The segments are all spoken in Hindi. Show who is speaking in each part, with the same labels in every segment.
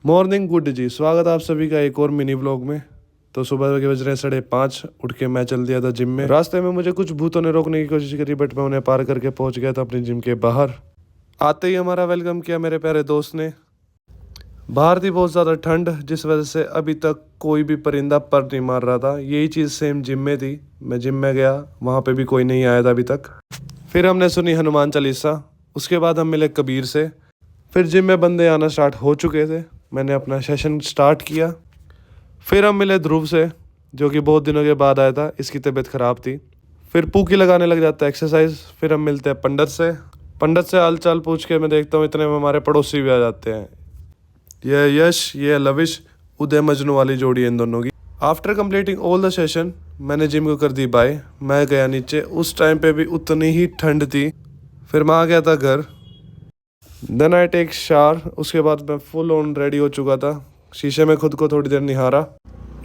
Speaker 1: मॉर्निंग गुड जी, स्वागत आप सभी का एक और मिनी व्लॉग में। तो सुबह के बज रहे 5:30, उठ के मैं चल दिया था जिम में। रास्ते में मुझे कुछ भूतों ने रोकने की कोशिश करी, बट मैं उन्हें पार करके पहुंच गया था अपनी जिम के बाहर। आते ही हमारा वेलकम किया मेरे प्यारे दोस्त ने। बाहर थी बहुत ज़्यादा ठंड, जिस वजह से अभी तक कोई भी परिंदा पर नहीं मार रहा था। यही चीज़ सेम जिम में थी। मैं जिम में गया, वहाँ पे भी कोई नहीं आया था अभी तक। फिर हमने सुनी हनुमान चालीसा। उसके बाद हम मिले कबीर से। फिर जिम में बंदे आना स्टार्ट हो चुके थे। मैंने अपना सेशन स्टार्ट किया। फिर हम मिले ध्रुव से, जो कि बहुत दिनों के बाद आया था। इसकी तबीयत ख़राब थी। फिर पूकी लगाने लग जाता है एक्सरसाइज। फिर हम मिलते हैं पंडित से। पंडित से हाल चाल पूछ के मैं देखता हूँ इतने में हमारे पड़ोसी भी आ जाते हैं। ये यश, ये लविश, उदय मजनू वाली जोड़ी है इन दोनों की। After completing all the session मैंने जिम को कर दी बाय। मैं गया नीचे। उस टाइम पे भी उतनी ही ठंड थी। फिर मैं आ गया था घर। Then I take shower. उसके बाद मैं फुल ऑन रेडी हो चुका था। शीशे में खुद को थोड़ी देर निहारा।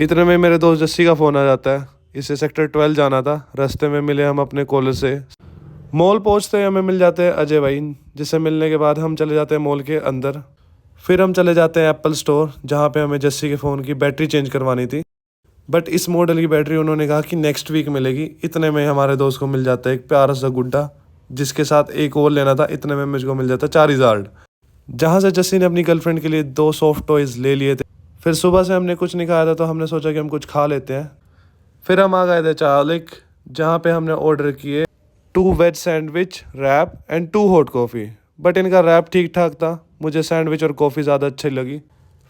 Speaker 1: इतने में मेरे दोस्त जस्सी का फ़ोन आ जाता है। इसे सेक्टर 12 जाना था। रास्ते में मिले हम अपने कॉलेज से। मॉल पहुंचते ही हमें मिल जाते हैं अजय भाई, जिससे मिलने के बाद हम चले जाते हैं मॉल के अंदर। फिर हम चले जाते हैं एप्पल स्टोर, जहाँ पे हमें जस्सी के फ़ोन की बैटरी चेंज करवानी थी। बट इस मॉडल की बैटरी उन्होंने कहा कि नेक्स्ट वीक मिलेगी। इतने में हमारे दोस्त को मिल जाता है एक प्यारा सा गुड्डा, जिसके साथ एक और लेना था। इतने में मुझको मिल जाता चार्जर, जहाँ से जस्सी ने अपनी गर्लफ्रेंड के लिए 2 सॉफ्ट टॉयज़ ले लिए थे। फिर सुबह से हमने कुछ नहीं खाया था, तो हमने सोचा कि हम कुछ खा लेते हैं। फिर हम आ गए थे चालिक, जहाँ पे हमने ऑर्डर किए 2 veg sandwich, wrap and 2 hot coffee. But इनका रैप ठीक ठाक था, मुझे सैंडविच और कॉफ़ी ज़्यादा अच्छी लगी।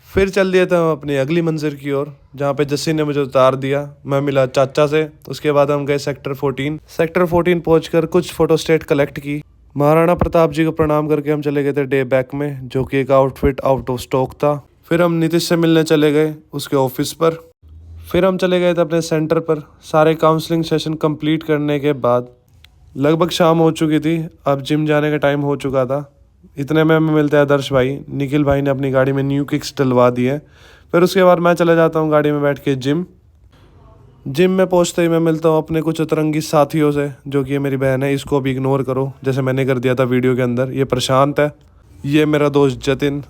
Speaker 1: फिर चल दिए थे हम अपनी अगली मंजिल की ओर, जहाँ पे जस्सी ने मुझे उतार दिया। मैं मिला चाचा से। उसके बाद हम गए सेक्टर 14। सेक्टर 14 पहुंचकर कुछ फोटोस्टेट कलेक्ट की। महाराणा प्रताप जी को प्रणाम करके हम चले गए थे डे बैक में, जो कि एक आउटफिट आउट ऑफ स्टॉक था। फिर हम नीतीश से मिलने चले गए उसके ऑफिस पर। फिर हम चले गए थे अपने सेंटर पर। सारे काउंसलिंग सेशन कंप्लीट करने के बाद लगभग शाम हो चुकी थी। अब जिम जाने का टाइम हो चुका था। इतने में हमें मिलता है आदर्श भाई। निखिल भाई ने अपनी गाड़ी में न्यू किक्स डलवा दी है। फिर उसके बाद मैं चला जाता हूँ गाड़ी में बैठ के जिम में पहुंचते ही मैं मिलता हूँ अपने कुछ अतरंगी साथियों से, जो कि ये मेरी बहन है। इसको भी इग्नोर करो, जैसे मैंने कर दिया था वीडियो के अंदर। ये प्रशांत है। ये मेरा दोस्त जतिन।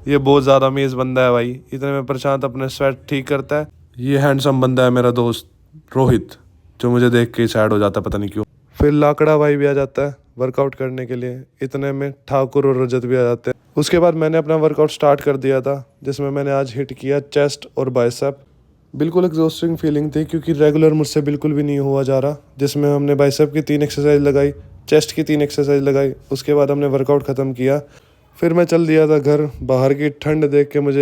Speaker 1: ये बहुत ज़्यादा अमेज बंदा है भाई। इतने में प्रशांत अपने स्वेट ठीक करता है। ये हैंडसम बंदा है मेरा दोस्त रोहित, जो मुझे देख के ही सैड हो जाता है, पता नहीं क्यों। फिर लाकड़ा भाई भी आ जाता है वर्कआउट करने के लिए। इतने में ठाकुर और रजत भी आ जाते हैं। उसके बाद मैंने अपना वर्कआउट स्टार्ट कर दिया था, जिसमें मैंने आज हिट किया चेस्ट और बाइसेप। बिल्कुल एग्जॉस्टिंग फीलिंग थी, क्योंकि रेगुलर मुझसे बिल्कुल भी नहीं हुआ जा रहा। जिसमें हमने बाइसेप की 3 एक्सरसाइज लगाई, चेस्ट की 3 एक्सरसाइज लगाई। उसके बाद हमने वर्कआउट ख़त्म किया। फिर मैं चल दिया था घर। बाहर की ठंड देख के मुझे